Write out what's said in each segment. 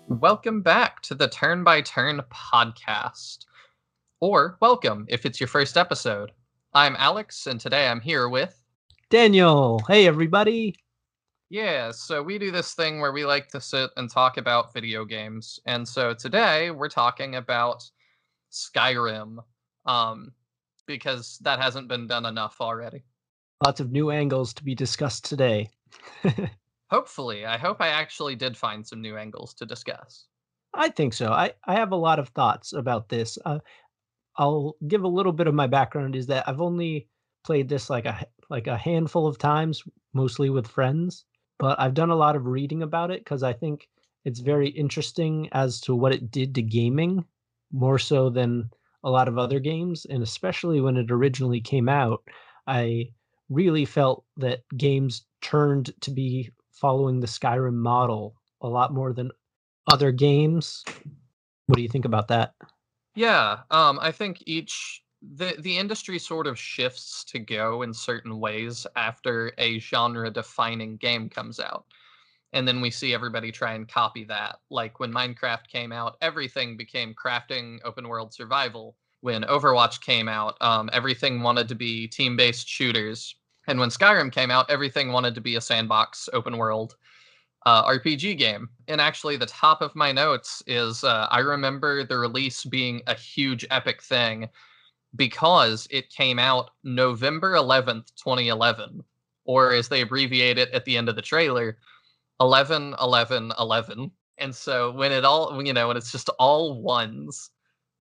Welcome back to the Turn by Turn podcast. Or welcome if it's your first episode. I'm Alex, and today I'm here with. Daniel, hey everybody. Yeah, so we do this thing where we like to sit and talk about video games. And so today we're talking about Skyrim, um, because that hasn't been done enough already. Lots of new angles to be discussed today. Hopefully, I hope I actually did find some new angles to discuss. I think so. I have a lot of thoughts about this. I'll give a little bit of my background is that I've only played this like a handful of times, mostly with friends, but I've done a lot of reading about it because I think it's very interesting as to what it did to gaming, more so than a lot of other games, and especially when it originally came out, I really felt that games turned to be following the Skyrim model a lot more than other games. What do you think about that? Yeah, I think the industry sort of shifts to go in certain ways after a genre defining game comes out. And then we see everybody try and copy that. Like when Minecraft came out, everything became crafting open world survival. When Overwatch came out, everything wanted to be team based shooters. And when Skyrim came out, everything wanted to be a sandbox open world RPG game. And actually, the top of my notes is I remember the release being a huge epic thing because it came out November 11th, 2011, or as they abbreviate it at the end of the trailer, 11/11/11. And so when when it's just all ones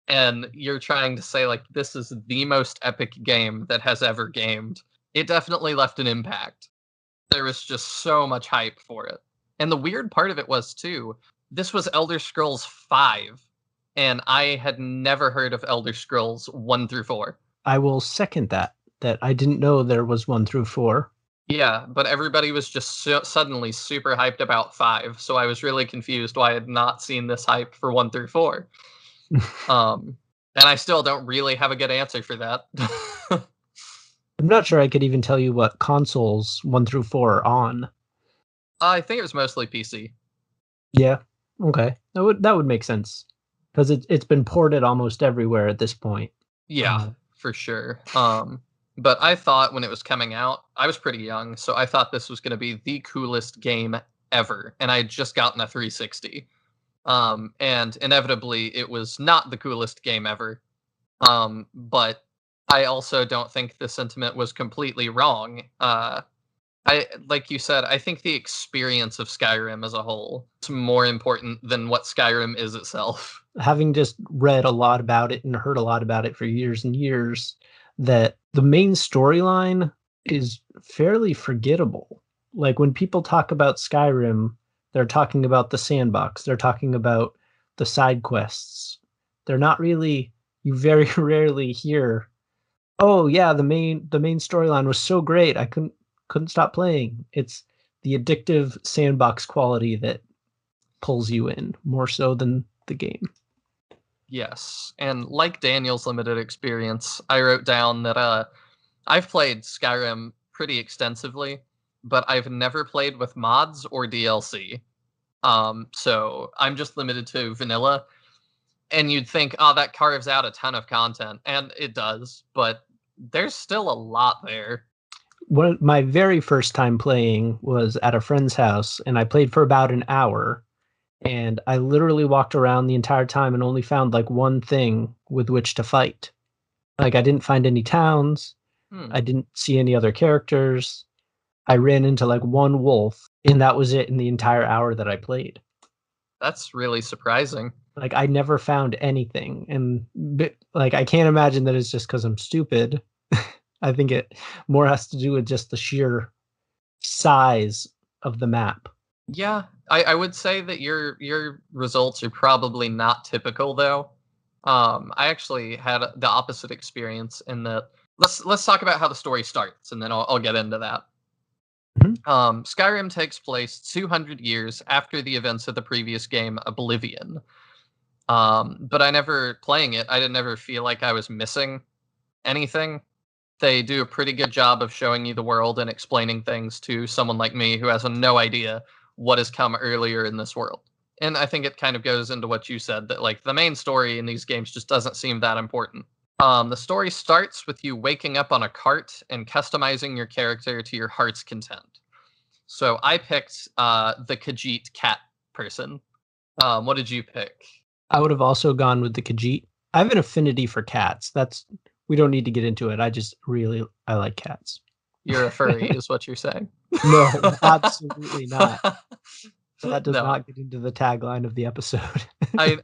and you're trying to say, like, this is the most epic game that has ever gamed, it definitely left an impact. There was just so much hype for it. And the weird part of it was too, this was Elder Scrolls 5, and I had never heard of Elder Scrolls 1 through 4. I will second that I didn't know there was 1 through 4. Yeah, but everybody was just suddenly super hyped about 5, so I was really confused why I had not seen this hype for 1 through 4. And I still don't really have a good answer for that. I'm not sure I could even tell you what consoles 1 through 4 are on. I think it was mostly PC. Yeah, okay. That would make sense because it's been ported almost everywhere at this point. Yeah, for sure. But I thought when it was coming out, I was pretty young, so I thought this was going to be the coolest game ever, and I had just gotten a 360. And inevitably, it was not the coolest game ever. But I also don't think the sentiment was completely wrong. I like you said, I think the experience of Skyrim as a whole is more important than what Skyrim is itself. Having just read a lot about it and heard a lot about it for years and years, that the main storyline is fairly forgettable. Like when people talk about Skyrim, they're talking about the sandbox, they're talking about the side quests. They're not really, you very rarely hear, "Oh yeah, the main storyline was so great. I couldn't stop playing." It's the addictive sandbox quality that pulls you in more so than the game. Yes, and like Daniel's limited experience, I wrote down that I've played Skyrim pretty extensively, but I've never played with mods or DLC. So I'm just limited to vanilla. And you'd think, oh, that carves out a ton of content, and it does, but there's still a lot there. My very first time playing was at a friend's house, and I played for about an hour, and I literally walked around the entire time and only found like one thing with which to fight. Like I didn't find any towns, Hmm, I didn't see any other characters. I ran into like one wolf, and that was it in the entire hour that I played. that's really surprising. Like I never found anything, and like I can't imagine that it's just because I'm stupid. I think it more has to do with just the sheer size of the map. Yeah, I would say that your results are probably not typical though. I actually had the opposite experience in that. Let's talk about how the story starts, and then I'll get into that. Mhm. Skyrim takes place 200 years after the events of the previous game, Oblivion. But I never playing it. I didn't ever feel like I was missing anything. They do a pretty good job of showing you the world and explaining things to someone like me who has no idea what has come earlier in this world. And I think it kind of goes into what you said that like the main story in these games just doesn't seem that important. The story starts with you waking up on a cart and customizing your character to your heart's content. So I picked the Khajiit cat person. What did you pick? I would have also gone with the Khajiit. I have an affinity for cats. We don't need to get into it. I like cats. You're a furry, is what you're saying. No, absolutely not. That does No, not get into the tagline of the episode. I.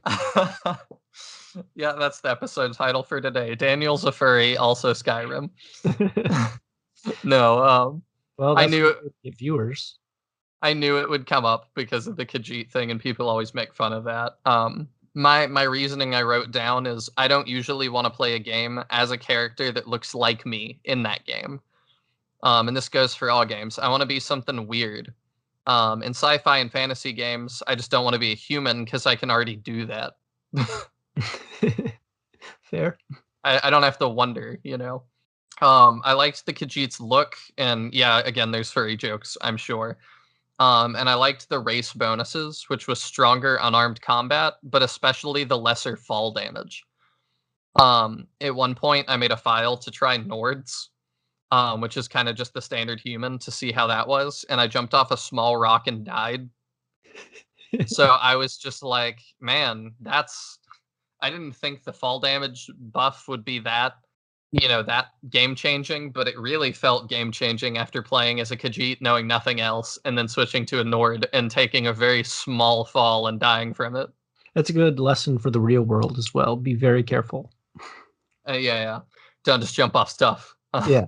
Yeah, that's the episode title for today. Daniel's a furry, also Skyrim. No, Well, I that's knew what it. we get viewers. I knew it would come up because of the Khajiit thing, and people always make fun of that. My reasoning I wrote down is I don't usually want to play a game as a character that looks like me in that game. And this goes for all games. I want to be something weird. In sci-fi and fantasy games, I just don't want to be a human because I can already do that. Fair. I don't have to wonder, you know. I liked the Khajiit's look, and yeah, again, there's furry jokes, I'm sure. And I liked the race bonuses, which was stronger unarmed combat, but especially the lesser fall damage. At one point, I made a file to try Nords, which is kind of just the standard human, to see how that was, and I jumped off a small rock and died. So I was just like, man, that's. I didn't think the fall damage buff would be that, you know, that game changing, but it really felt game changing after playing as a Khajiit, knowing nothing else, and then switching to a Nord and taking a very small fall and dying from it. That's a good lesson for the real world as well. Be very careful. Yeah, yeah. Don't just jump off stuff. Yeah.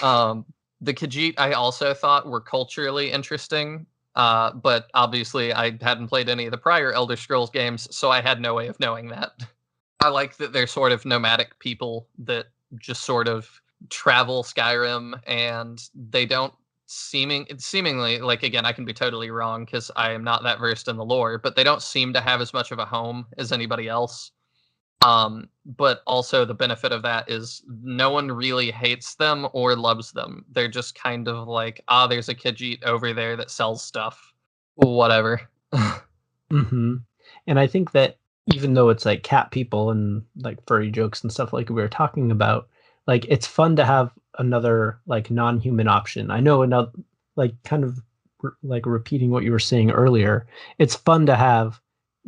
um, the Khajiit I also thought were culturally interesting, but obviously I hadn't played any of the prior Elder Scrolls games, so I had no way of knowing that. I like that they're sort of nomadic people that just sort of travel Skyrim, and they don't seemingly, like, again, I can be totally wrong because I am not that versed in the lore, but they don't seem to have as much of a home as anybody else. But also the benefit of that is no one really hates them or loves them. They're just kind of like, there's a Khajiit over there that sells stuff. Whatever. Hmm. And I think that even though it's like cat people and like furry jokes and stuff like we were talking about, like it's fun to have another like non-human option. I know another like kind of like repeating what you were saying earlier, it's fun to have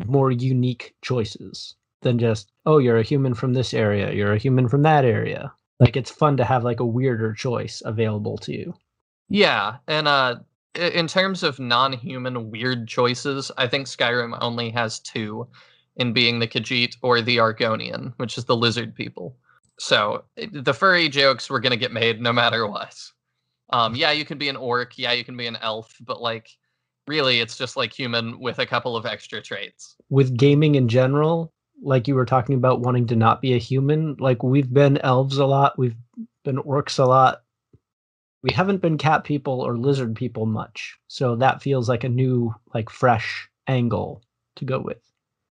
more unique choices than just, oh, you're a human from this area, you're a human from that area. Like it's fun to have like a weirder choice available to you. Yeah, and in terms of non-human weird choices, I think Skyrim only has two, in being the Khajiit or the Argonian, which is the lizard people. So the furry jokes were gonna get made no matter what. Yeah, you can be an orc, yeah, you can be an elf, but like, really, it's just like human with a couple of extra traits. With gaming in general, like you were talking about wanting to not be a human, like we've been elves a lot, we've been orcs a lot. We haven't been cat people or lizard people much. So that feels like a new, like fresh angle to go with.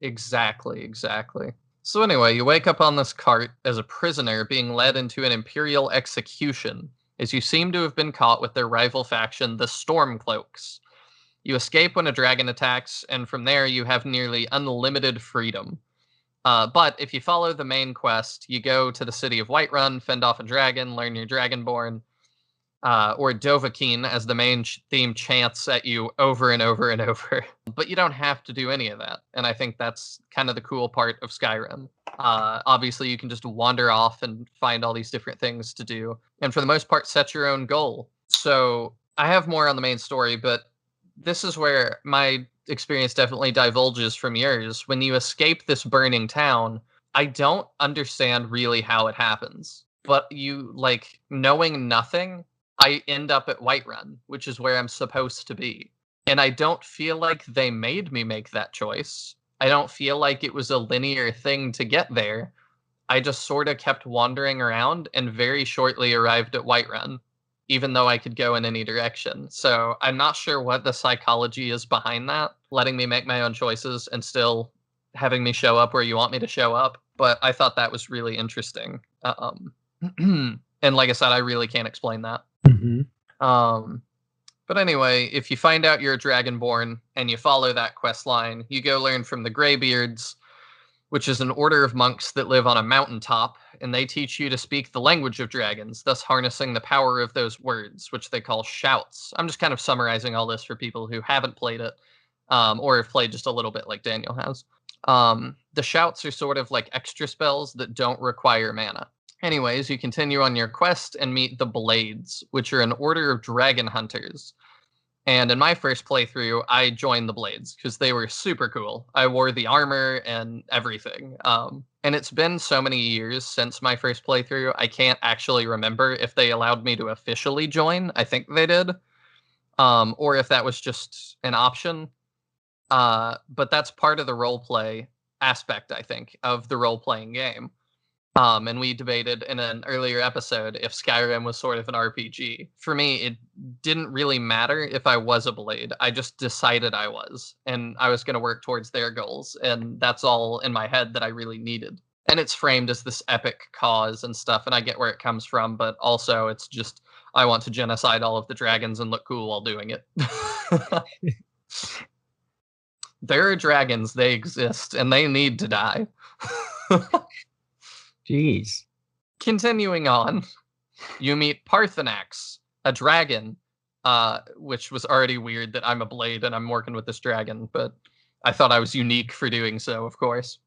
Exactly, exactly. So anyway, you wake up on this cart as a prisoner being led into an imperial execution, as you seem to have been caught with their rival faction, the Stormcloaks. You escape when a dragon attacks, and from there you have nearly unlimited freedom. But if you follow the main quest, you go to the city of Whiterun, fend off a dragon, learn your Dragonborn, or Dovahkiin, as the main theme chants at you over and over and over. But you don't have to do any of that, and I think that's kind of the cool part of Skyrim. Obviously, you can just wander off and find all these different things to do, and for the most part, set your own goal. So I have more on the main story, but this is where my experience definitely divulges from yours. When you escape this burning town, I don't understand really how it happens. But you, like, knowing nothing, I end up at Whiterun, which is where I'm supposed to be. And I don't feel like they made me make that choice. I don't feel like it was a linear thing to get there. I just sort of kept wandering around and very shortly arrived at Whiterun, even though I could go in any direction. So I'm not sure what the psychology is behind that, letting me make my own choices and still having me show up where you want me to show up. But I thought that was really interesting. And like I said, I really can't explain that. Mm-hmm. Um, But anyway, if you find out you're a dragonborn and you follow that quest line, you go learn from the Greybeards, which is an order of monks that live on a mountaintop, and they teach you to speak the language of dragons, thus harnessing the power of those words, which they call shouts. I'm just kind of summarizing all this for people who haven't played it, or have played just a little bit like Daniel has. The shouts are sort of like extra spells that don't require mana. Anyways, you continue on your quest and meet the Blades, which are an order of dragon hunters. And in my first playthrough, I joined the Blades because they were super cool. I wore the armor and everything. And it's been so many years since my first playthrough, I can't actually remember if they allowed me to officially join. I think they did. Or if that was just an option. But that's part of the roleplay aspect, I think, of the role-playing game. And we debated in an earlier episode if Skyrim was sort of an RPG. For me, it didn't really matter if I was a Blade. I just decided I was, and I was going to work towards their goals, and that's all in my head that I really needed. And it's framed as this epic cause and stuff, and I get where it comes from, but also it's just, I want to genocide all of the dragons and look cool while doing it. There are dragons, they exist, and they need to die. Jeez. Continuing on, you meet Parthenax, a dragon, which was already weird that I'm a Blade and I'm working with this dragon, but I thought I was unique for doing so, of course.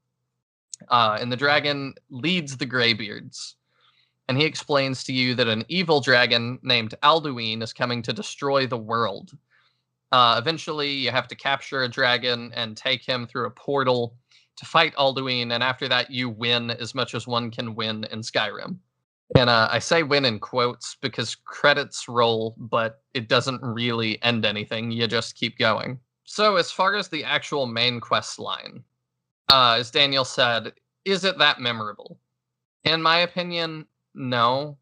And the dragon leads the Greybeards, and he explains to you that an evil dragon named Alduin is coming to destroy the world. Eventually, you have to capture a dragon and take him through a portal to fight Alduin, and after that, you win as much as one can win in Skyrim. And I say win in quotes because credits roll, but it doesn't really end anything. You just keep going. So as far as the actual main quest line, as Daniel said, is it that memorable? In my opinion, no.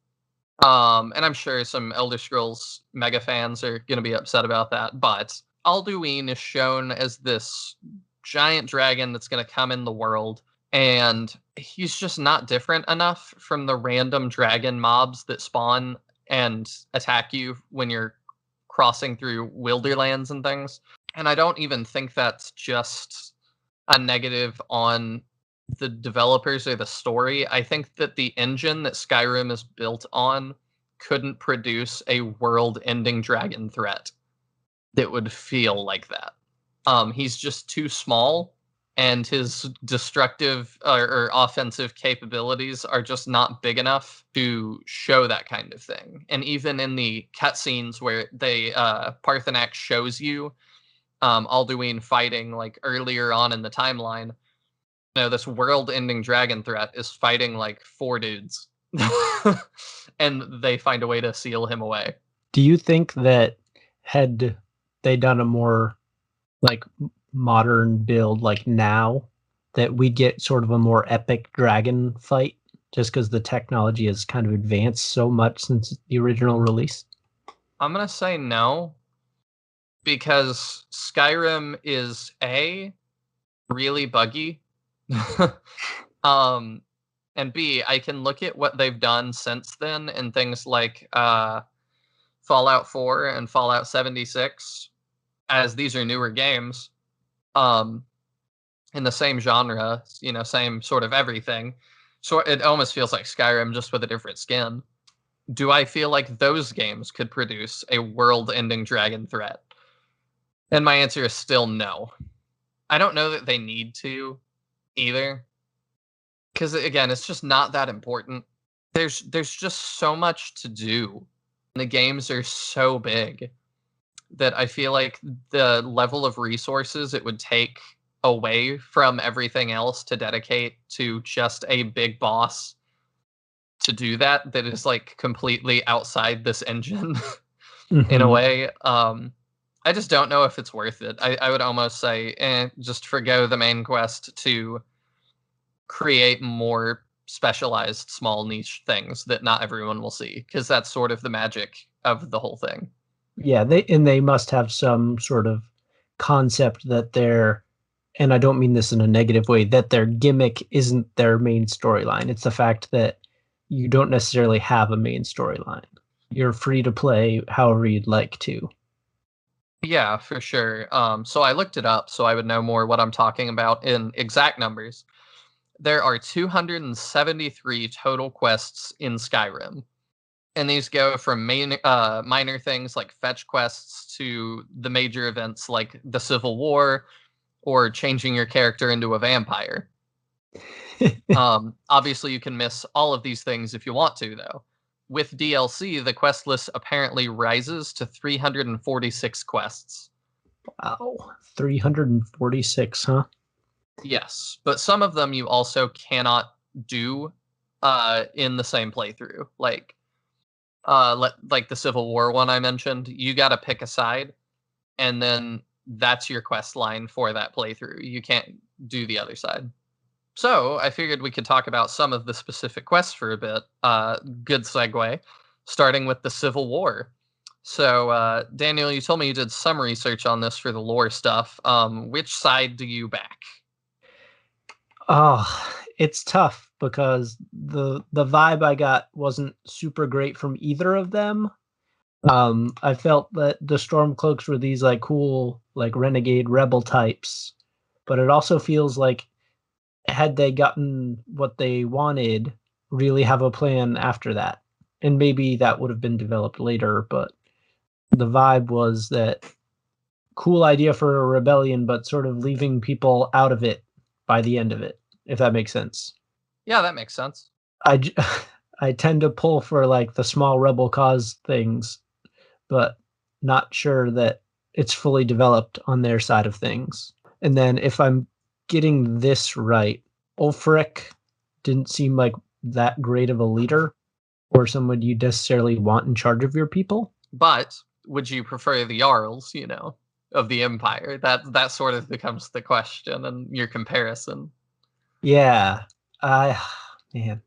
And I'm sure some Elder Scrolls mega fans are going to be upset about that, but Alduin is shown as this giant dragon that's going to come in the world, and he's just not different enough from the random dragon mobs that spawn and attack you when you're crossing through wilderlands and things. And I don't even think that's just a negative on the developers or the story. I think that the engine that Skyrim is built on couldn't produce a world-ending dragon threat that would feel like that. He's just too small, and his destructive or offensive capabilities are just not big enough to show that kind of thing. And even in the cutscenes where they Parthenax shows you Alduin fighting like earlier on in the timeline, you know, this world-ending dragon threat is fighting like 4 dudes, and they find a way to seal him away. Do you think that had they done a more like modern build like now, that we'd get sort of a more epic dragon fight just because the technology has kind of advanced so much since the original release? I'm going to say no, because Skyrim is really buggy. And B, I can look at what they've done since then and things like Fallout 4 and Fallout 76, as these are newer games, in the same genre, you know, same sort of everything. So it almost feels like Skyrim just with a different skin. Do I feel like those games could produce a world-ending dragon threat? And my answer is still no. I don't know that they need to either, because again, it's just not that important. There's just so much to do. The games are so big that I feel like the level of resources it would take away from everything else to dedicate to just a big boss to do that is like completely outside this engine in a way. I just don't know if it's worth it. I would almost say just forgo the main quest to create more specialized small niche things that not everyone will see, because that's sort of the magic of the whole thing. Yeah, they must have some sort of concept that they're, and I don't mean this in a negative way, that their gimmick isn't their main storyline. It's the fact that you don't necessarily have a main storyline. You're free to play however you'd like to. Yeah, for sure. So I looked it up so I would know more what I'm talking about in exact numbers. There are 273 total quests in Skyrim, and these go from minor things like fetch quests to the major events like the Civil War or changing your character into a vampire. Obviously, you can miss all of these things if you want to, though. With DLC, the quest list apparently rises to 346 quests. Wow, 346, huh? Yes, but some of them you also cannot do in the same playthrough. Like the Civil War one I mentioned, you got to pick a side and then that's your quest line for that playthrough. You can't do the other side. So, I figured we could talk about some of the specific quests for a bit. Good segue, starting with the Civil War. So, Daniel, you told me you did some research on this for the lore stuff. Which side do you back? Oh, it's tough because the vibe I got wasn't super great from either of them. I felt that the Stormcloaks were these like cool, like renegade rebel types, but it also feels like had they gotten what they wanted, really have a plan after that. And maybe that would have been developed later, but the vibe was that cool idea for a rebellion, but sort of leaving people out of it by the end of it, if that makes sense. Yeah, that makes sense. I j- I tend to pull for like the small rebel cause things, but not sure that it's fully developed on their side of things. And then if I'm getting this right, Ulfric didn't seem like that great of a leader or someone you necessarily want in charge of your people. But would you prefer the Jarls, of the Empire? That sort of becomes the question and your comparison. Yeah. I man.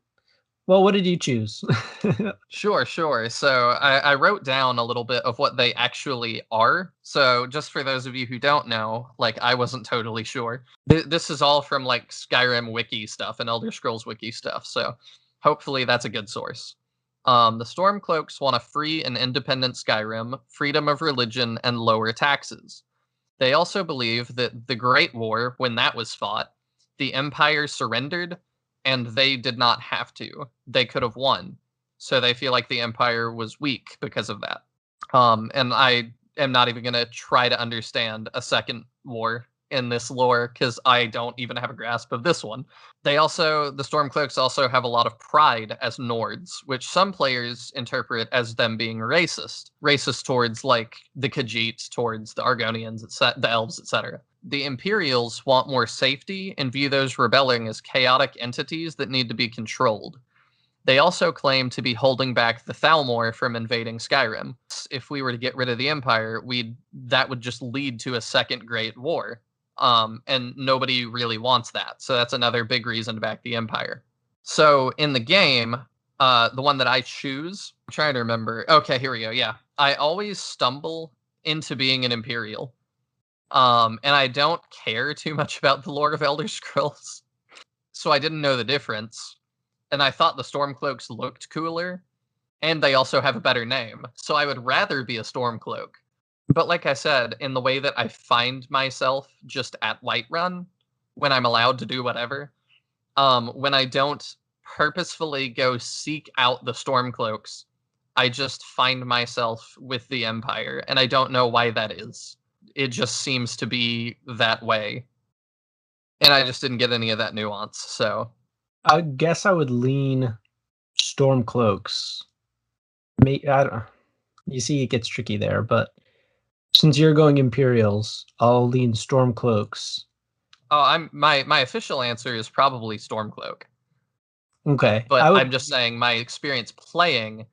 Well, what did you choose? Sure, sure. So I wrote down a little bit of what they actually are. So just for those of you who don't know, like I wasn't totally sure. This is all from like Skyrim wiki stuff and Elder Scrolls wiki stuff. So hopefully that's a good source. The Stormcloaks want a free and independent Skyrim, freedom of religion, and lower taxes. They also believe that the Great War, when that was fought, the Empire surrendered and they did not have to. They could have won. So they feel like the Empire was weak because of that. And I am not even going to try to understand a second war in this lore because I don't even have a grasp of this one. The Stormcloaks also have a lot of pride as Nords, which some players interpret as them being racist towards like the Khajiit, towards the Argonians, the Elves, etc. The Imperials want more safety and view those rebelling as chaotic entities that need to be controlled. They also claim to be holding back the Thalmor from invading Skyrim. If we were to get rid of the Empire, that would just lead to a second Great War. And nobody really wants that. So that's another big reason to back the Empire. So in the game, the one that I choose, I'm trying to remember. Okay, here we go. Yeah. I always stumble into being an Imperial. And I don't care too much about the lore of Elder Scrolls. So I didn't know the difference. And I thought the Stormcloaks looked cooler, and they also have a better name. So I would rather be a Stormcloak. But like I said, in the way that I find myself just at Whiterun, when I'm allowed to do whatever, when I don't purposefully go seek out the Stormcloaks, I just find myself with the Empire, and I don't know why that is. It just seems to be that way. And I just didn't get any of that nuance, so I guess I would lean Stormcloaks. I don't, you see, it gets tricky there, but since you're going Imperials, I'll lean Stormcloaks. oh, my official answer is probably Stormcloak. Okay, But I would. I'm just saying my experience playing,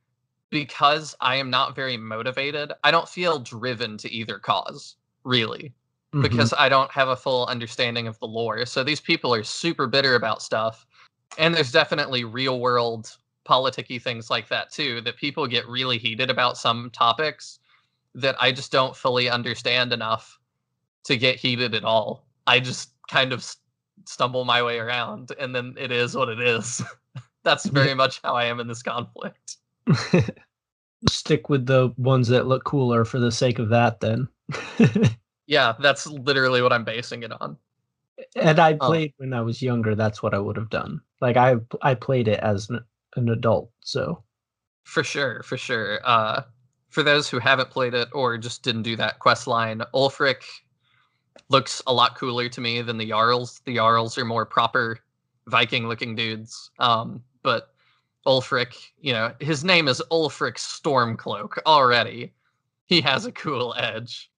because I am not very motivated, I don't feel driven to either cause, really, Mhm. because I don't have a full understanding of the lore. So these people are super bitter about stuff. And there's definitely real world politicky things like that too, that people get really heated about some topics that I just don't fully understand enough to get heated at all. I just kind of stumble my way around and then it is what it is. That's Yeah. very much how I am in this conflict. stick with the ones that look cooler for the sake of that then. Yeah, that's literally what I'm basing it on. And I Um, played when I was younger, that's what I would have done. Like, I played it as an adult, so for sure, for sure. For those who haven't played it or just didn't do that quest line, Ulfric looks a lot cooler to me than the Jarls. The Jarls are more proper Viking-looking dudes. But Ulfric, his name is Ulfric Stormcloak already. He has a cool edge.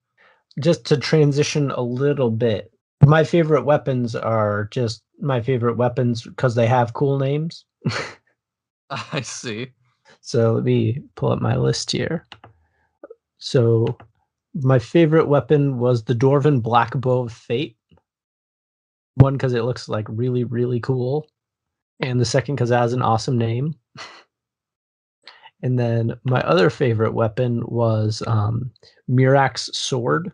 just to transition a little bit, my favorite weapons are just my favorite weapons because they have cool names. I see. So let me pull up my list here. So my favorite weapon was the Dwarven Black Bow of Fate. One, because it looks like really, really cool, and the second because it has an awesome name. And then my other favorite weapon was Mirak's sword,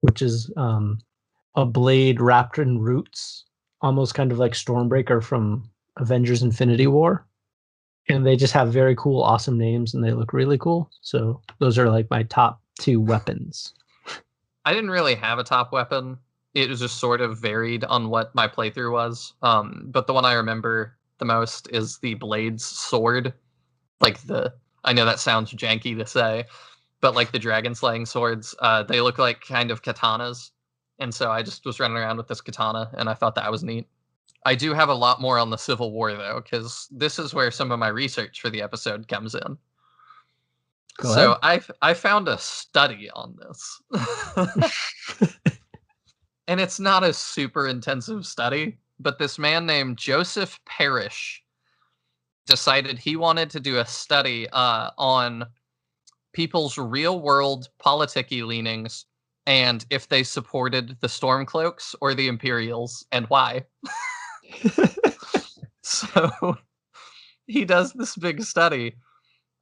which is a blade wrapped in roots, almost kind of like Stormbreaker from Avengers Infinity War. And they just have very cool, awesome names, and they look really cool. So those are like my top two weapons. I didn't really have a top weapon. It was just sort of varied on what my playthrough was. But the one I remember the most is the Blade's sword. Like I know that sounds janky to say, but like the dragon slaying swords, they look like kind of katanas. And so I just was running around with this katana, and I thought that was neat. I do have a lot more on the Civil War, though, because this is where some of my research for the episode comes in. Go ahead. So I found a study on this. And it's not a super intensive study, but this man named Joseph Parrish decided he wanted to do a study on people's real world politicky leanings and if they supported the Stormcloaks or the Imperials and why. So he does this big study.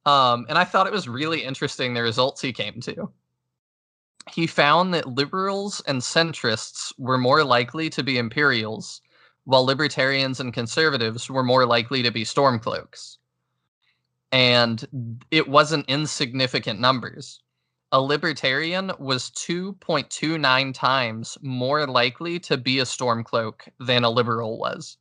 And I thought it was really interesting the results he came to. He found that liberals and centrists were more likely to be Imperials, while libertarians and conservatives were more likely to be Stormcloaks. And it wasn't insignificant numbers. A libertarian was 2.29 times more likely to be a Stormcloak than a liberal was.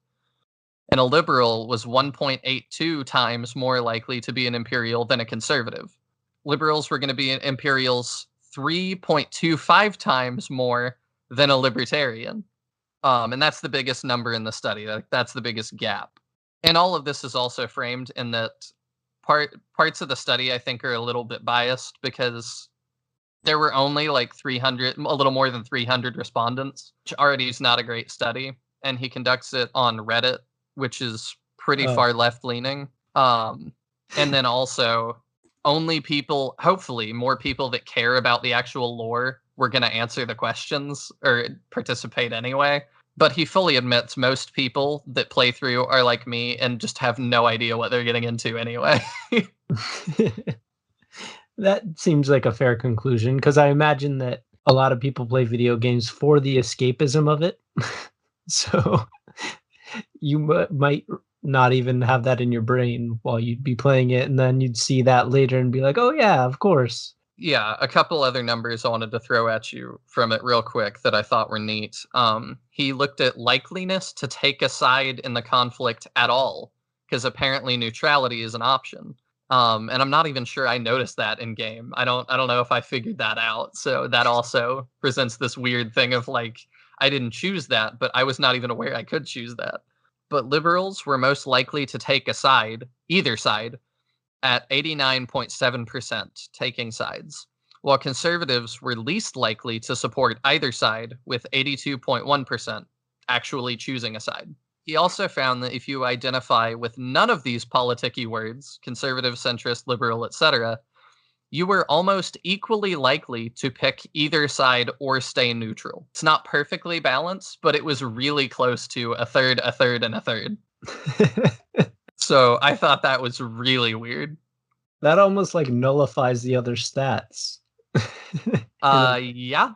And a liberal was 1.82 times more likely to be an Imperial than a conservative. Liberals were going to be Imperials 3.25 times more than a libertarian. And that's the biggest number in the study. That's the biggest gap. And all of this is also framed in that parts of the study I think are a little bit biased because there were only like 300, a little more than 300 respondents, which already is not a great study. And he conducts it on Reddit, which is pretty Oh, far left leaning. And then also only people, hopefully more people that care about the actual lore were going to answer the questions or participate anyway. But he fully admits most people that play through are like me and just have no idea what they're getting into anyway. that seems like a fair conclusion because I imagine that a lot of people play video games for the escapism of it. So you might not even have that in your brain while you'd be playing it, and then you'd see that later and be like, "Oh yeah, of course." Yeah, a couple other numbers I wanted to throw at you from it real quick that I thought were neat. He looked at likeliness to take a side in the conflict at all, because apparently neutrality is an option. And I'm not even sure I noticed that in game. I don't know if I figured that out. So that also presents this weird thing of like I didn't choose that, but I was not even aware I could choose that. But liberals were most likely to take a side, either side, at 89.7% taking sides, while conservatives were least likely to support either side with 82.1% actually choosing a side. He also found that if you identify with none of these politicky words, conservative, centrist, liberal, etc., you were almost equally likely to pick either side or stay neutral. It's not perfectly balanced, but it was really close to a third, a third, and a third. So I thought that was really weird. That almost, like, nullifies the other stats. In Yeah.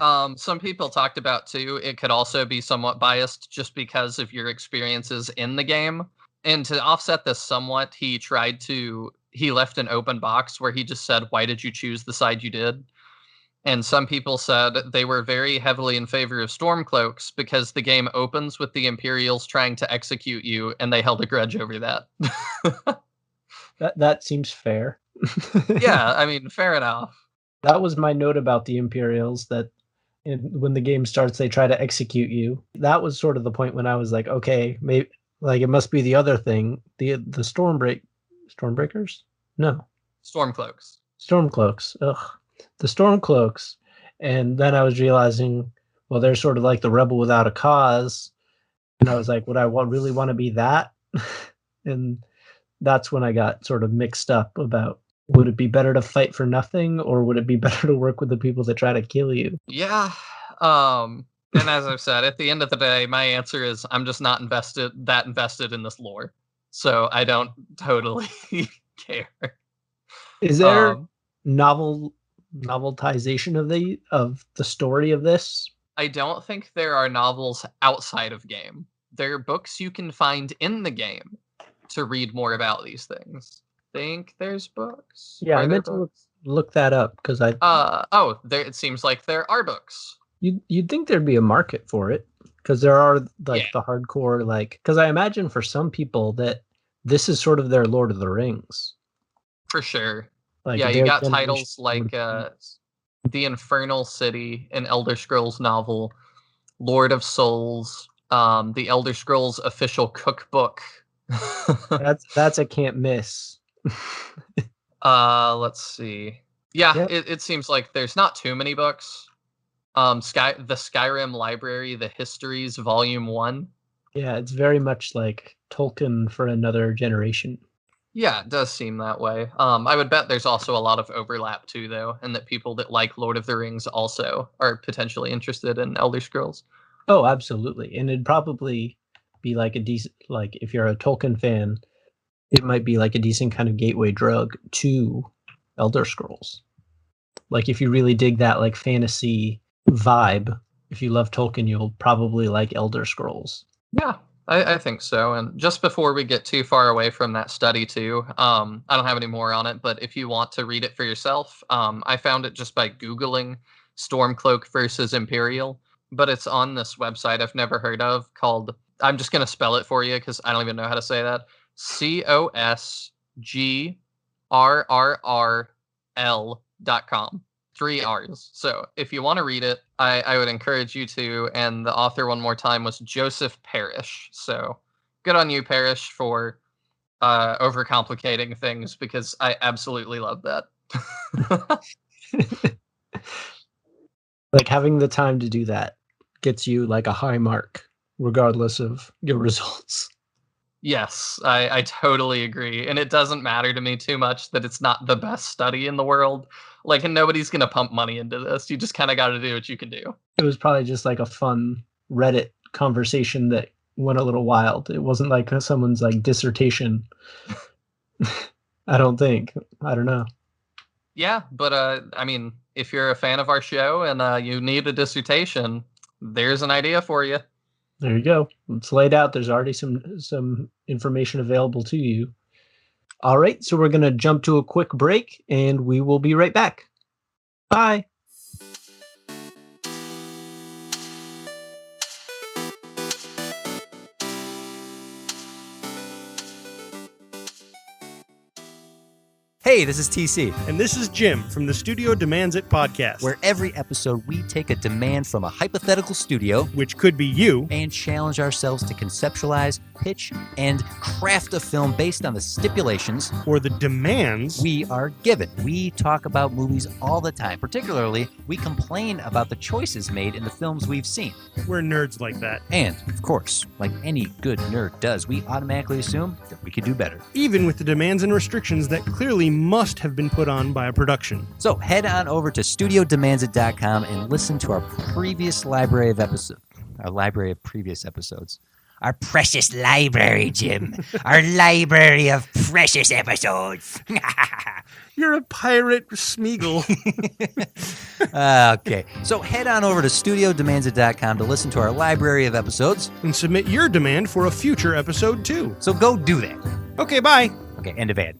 a Some people talked about too, it could also be somewhat biased just because of your experiences in the game. And to offset this somewhat, he tried to he left an open box where he just said, "Why did you choose the side you did?" And some people said they were very heavily in favor of Stormcloaks because the game opens with the Imperials trying to execute you, and they held a grudge over that. That seems fair. Yeah, I mean, fair enough. That was my note about the Imperials, that when the game starts, they try to execute you. That was sort of the point when I was like, okay, maybe like it must be the other thing, the Stormbreakers? No, Stormcloaks. Stormcloaks. Ugh, the Stormcloaks. And then I was realizing, well, they're sort of like the rebel without a cause. And I was like, would I really want to be that? And that's when I got sort of mixed up about, would it be better to fight for nothing, or would it be better to work with the people that try to kill you? Yeah. And as I've said, at the end of the day, my answer is I'm just not invested in this lore. So I don't totally care. Is there Um, novelization of the story of this? I don't think there are novels outside of game. There are books you can find in the game to read more about these things. Think there's books. Yeah, I Are there meant to books? look that up because There. It seems like there are books. you'd think there'd be a market for it, because there are Yeah, like the hardcore, like, because I imagine for some people that this is sort of their Lord of the Rings, for sure. like Yeah, you their got generation titles Lord like of the Rings. The Infernal City, an Elder Scrolls novel, Lord of Souls, the Elder Scrolls official cookbook. That's a can't miss. Let's see. Yeah, Yeah, it seems like there's not too many books. The Skyrim library, the Histories, Volume 1. yeah, it's very much like Tolkien for another generation. Yeah, it does seem that way. I would bet there's also a lot of overlap too, though, and that people that like Lord of the Rings also are potentially interested in Elder Scrolls. Oh, absolutely. And it'd probably be like a decent, like if you're a Tolkien fan, it might be like a decent kind of gateway drug to Elder Scrolls. Like if you really dig that like fantasy vibe, if you love Tolkien, you'll probably like Elder Scrolls. Yeah, I think so. And just before we get too far away from that study, too, I don't have any more on it, but if you want to read it for yourself, I found it just by Googling Stormcloak versus Imperial, but it's on this website I've never heard of called, I'm just going to spell it for you because I don't even know how to say that. COSGRRRL.com. Three R's. So if you want to read it, I would encourage you to. And the author, one more time, was Joseph Parrish. So good on you, Parrish, for overcomplicating things, because I absolutely love that. Like having the time to do that gets you like a high mark, regardless of your results. Yes, I totally agree. And it doesn't matter to me too much that it's not the best study in the world. Like, and nobody's going to pump money into this. You just kind of got to do what you can do. It was probably just like a fun Reddit conversation that went a little wild. It wasn't like someone's like dissertation. I don't think. I don't know. Yeah, but I mean, if you're a fan of our show and you need a dissertation, there's an idea for you. There you go. It's laid out. There's already some information available to you. All right, so we're going to jump to a quick break, and we will be right back. Bye. Hey, this is TC, And this is Jim from the Studio Demands It podcast, where every episode we take a demand from a hypothetical studio which could be you. and challenge ourselves to conceptualize, pitch, and craft a film based on the stipulations Or the demands we are given. We talk about movies all the time. Particularly, we complain about the choices made in the films we've seen. We're nerds like that. And, of course, like any good nerd does, we automatically assume that we could do better. Even with the demands and restrictions that clearly must have been put on by a production. So head on over to studiodemandsit.com and listen to our previous library of episodes. Our library of previous episodes. Our precious library, Jim. Our library of precious episodes. You're a pirate, Smeagol. Okay. So head on over to studiodemandsit.com to listen to our library of episodes. And submit your demand for a future episode too. So go do that. Okay, bye. Okay, end of ad.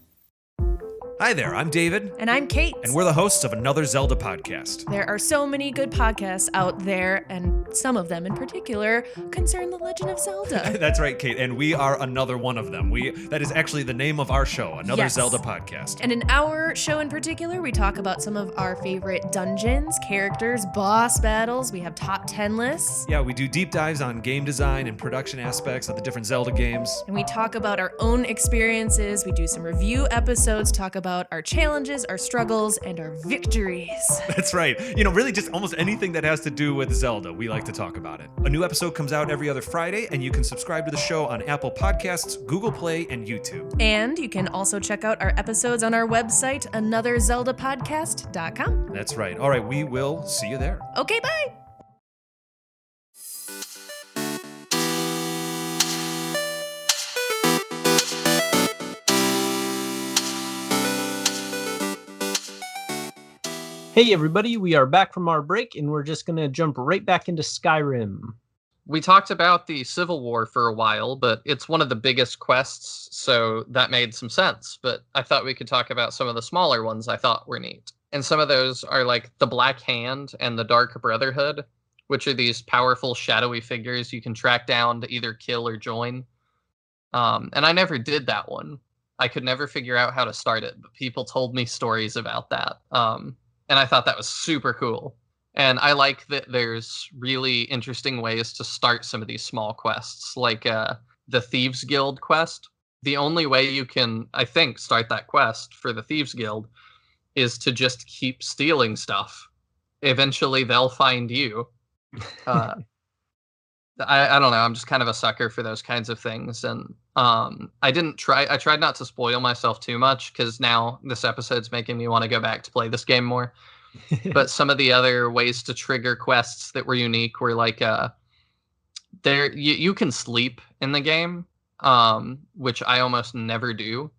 Hi there, I'm David. And I'm Kate. And we're the hosts of another Zelda podcast. There are so many good podcasts out there, and some of them in particular concern The Legend of Zelda. That's right, Kate, and we are another one of them. That is actually the name of our show, Another Yes. Zelda Podcast. And in our show in particular, we talk about some of our favorite dungeons, characters, boss battles. We have top 10 lists. Yeah, we do deep dives on game design and production aspects of the different Zelda games. And we talk about our own experiences. We do some review episodes, talk about our challenges, our struggles, and our victories. That's right. Really just almost anything that has to do with Zelda, we like to talk about it. A new episode comes out every other Friday, and you can subscribe to the show on Apple Podcasts, Google Play, and YouTube. And you can also check out our episodes on our website, anotherzeldapodcast.com. That's right. All right, we will see you there. Okay, bye! Hey everybody, we are back from our break and we're just going to jump right back into Skyrim. We talked about the Civil War for a while, but it's one of the biggest quests, so that made some sense. But I thought we could talk about some of the smaller ones I thought were neat. And some of those are like the Black Hand and the Dark Brotherhood, which are these powerful shadowy figures you can track down to either kill or join. And I never did that one. I could never figure out how to start it, but people told me stories about that. And I thought that was super cool. And I like that there's really interesting ways to start some of these small quests, like the Thieves Guild quest. The only way you can, I think, start that quest for the Thieves Guild is to just keep stealing stuff. Eventually, they'll find you. I don't know. I'm just kind of a sucker for those kinds of things. And I tried not to spoil myself too much because now this episode's making me want to go back to play this game more. But some of the other ways to trigger quests that were unique were like you can sleep in the game, which I almost never do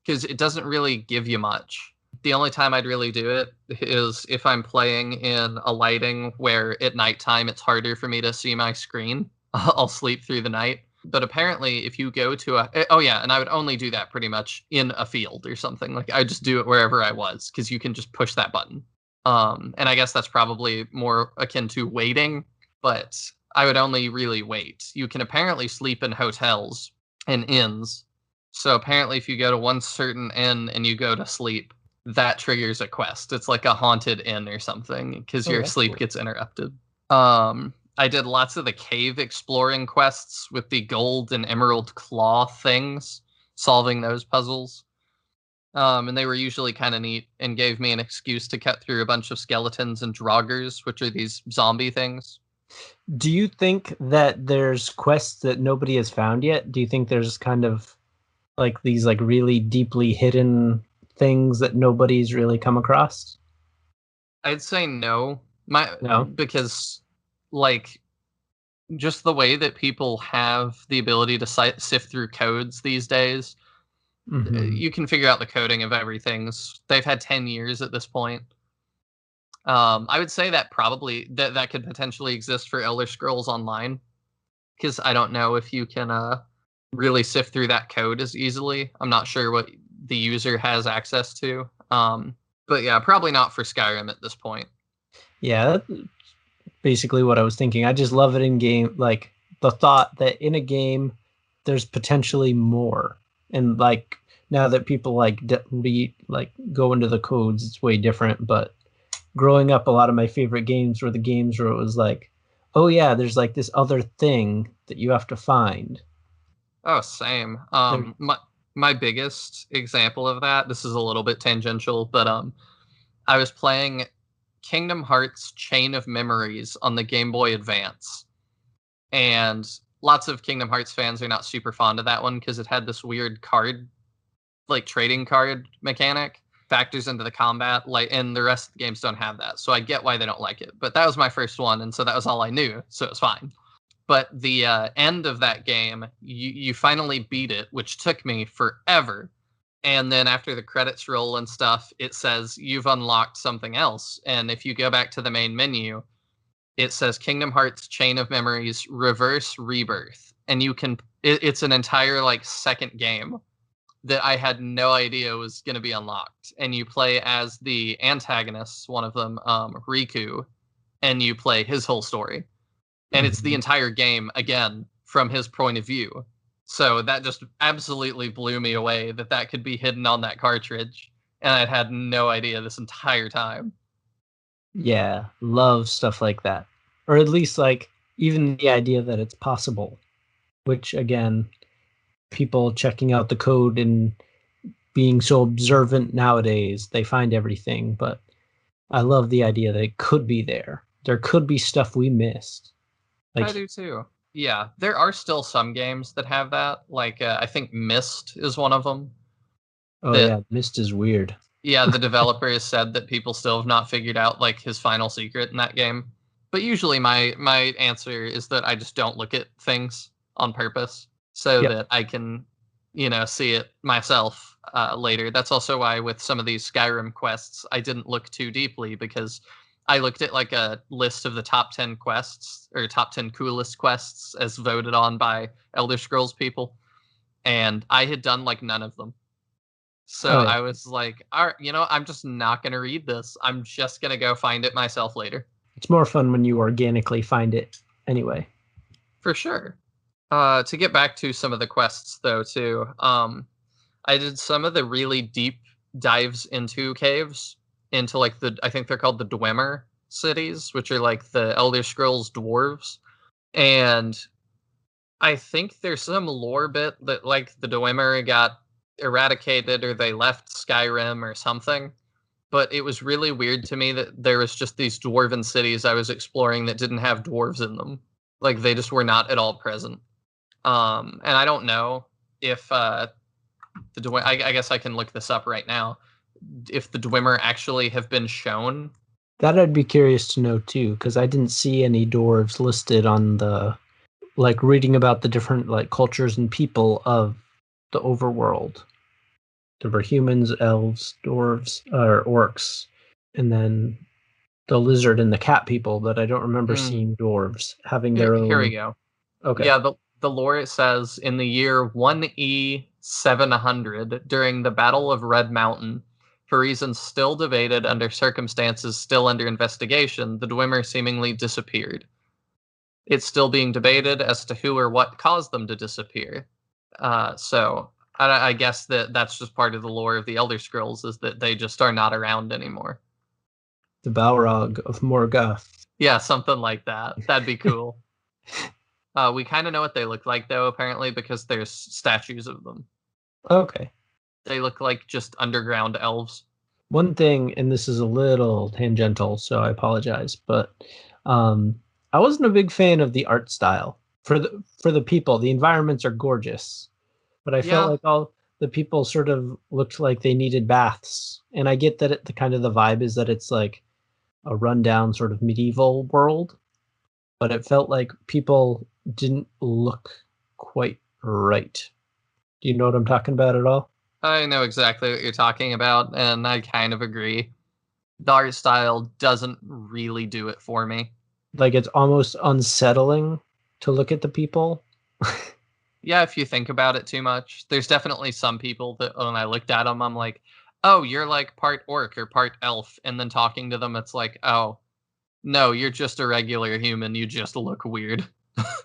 because it doesn't really give you much. The only time I'd really do it is if I'm playing in a lighting where at nighttime it's harder for me to see my screen. I'll sleep through the night. But apparently if you go to and I would only do that pretty much in a field or something. Like I just do it wherever I was because you can just push that button. And I guess that's probably more akin to waiting, but I would only really wait. You can apparently sleep in hotels and inns. So apparently if you go to one certain inn and you go to sleep, that triggers a quest. It's like a haunted inn or something because your sleep gets interrupted. I did lots of the cave exploring quests with the gold and emerald claw things, solving those puzzles. And they were usually kind of neat and gave me an excuse to cut through a bunch of skeletons and draugrs, which are these zombie things. Do you think that there's quests that nobody has found yet? Do you think there's kind of like these like really deeply hidden things that nobody's really come across? I'd say no. Because like just the way that people have the ability to sift through codes these days, you can figure out the coding of everything. They've had 10 years at this point. I would say that probably that could potentially exist for Elder Scrolls Online, because I don't know if you can really sift through that code as easily. I'm not sure what the user has access to. But yeah, probably not for Skyrim at this point. Yeah, that's basically what I was thinking. I just love it in game, like the thought that in a game there's potentially more. And like now that people like go into the codes, it's way different. But growing up, a lot of my favorite games were the games where it was like, oh yeah, there's like this other thing that you have to find. Oh, same. My biggest example of that, this is a little bit tangential, but I was playing Kingdom Hearts Chain of Memories on the Game Boy Advance. And lots of Kingdom Hearts fans are not super fond of that one because it had this weird card, like trading card mechanic, factors into the combat, and the rest of the games don't have that. So I get why they don't like it. But that was my first one, and so that was all I knew, so it was fine. But the end of that game, you finally beat it, which took me forever. And then after the credits roll and stuff, it says you've unlocked something else. And if you go back to the main menu, it says Kingdom Hearts Chain of Memories Reverse Rebirth. And you can, it's an entire like second game that I had no idea was going to be unlocked. And you play as the antagonists, one of them, Riku, and you play his whole story. And it's the entire game, again, from his point of view. So that just absolutely blew me away that could be hidden on that cartridge. And I'd had no idea this entire time. Yeah, love stuff like that. Or at least, like, even the idea that it's possible. Which, again, people checking out the code and being so observant nowadays, they find everything. But I love the idea that it could be there. There could be stuff we missed. Like, I do too. Yeah, there are still some games that have that. Like, I think Myst is one of them. oh that- yeah, Myst is weird. Yeah, the developer has said that people still have not figured out like his final secret in that game. But usually my answer is that I just don't look at things on purpose so Yep. that I can, see it myself later. That's also why with some of these Skyrim quests, I didn't look too deeply because I looked at like a list of the top 10 quests or top 10 coolest quests as voted on by Elder Scrolls people. And I had done like none of them. So Oh, yeah. I was like, all right, I'm just not going to read this. I'm just going to go find it myself later. It's more fun when you organically find it anyway. For sure. To get back to some of the quests, though, too, I did some of the really deep dives into caves, into like I think they're called the Dwemer cities, which are like the Elder Scrolls dwarves. And I think there's some lore bit that like the Dwemer got eradicated or they left Skyrim or something. But it was really weird to me that there was just these dwarven cities I was exploring that didn't have dwarves in them. Like they just were not at all present. And I don't know if I guess I can look this up right now. If the Dwemer actually have been shown. That I'd be curious to know too, because I didn't see any dwarves listed on the, like, reading about the different like cultures and people of the overworld. There were humans, elves, dwarves, or orcs, and then the lizard and the cat people, but I don't remember seeing dwarves having their own. Here we go. Okay. Yeah, the lore, it says, in the year 1E700, during the Battle of Red Mountain, for reasons still debated under circumstances still under investigation, the Dwemer seemingly disappeared. It's still being debated as to who or what caused them to disappear. So I guess that's just part of the lore of the Elder Scrolls, is that they just are not around anymore. The Balrog of Morgoth. Yeah, something like that. That'd be cool. We kind of know what they look like, though, apparently, because there's statues of them. Okay. They look like just underground elves. One thing, and this is a little tangential, so I apologize, but I wasn't a big fan of the art style for the people. The environments are gorgeous, but I felt like all the people sort of looked like they needed baths. And I get that the kind of the vibe is that it's like a rundown sort of medieval world, but it felt like people didn't look quite right. Do you know what I'm talking about at all? I know exactly what you're talking about, and I kind of agree. The art style doesn't really do it for me. Like, it's almost unsettling to look at the people. Yeah, if you think about it too much. There's definitely some people that when I looked at them, I'm like, oh, you're like part orc or part elf. And then talking to them, it's like, oh, no, you're just a regular human. You just look weird.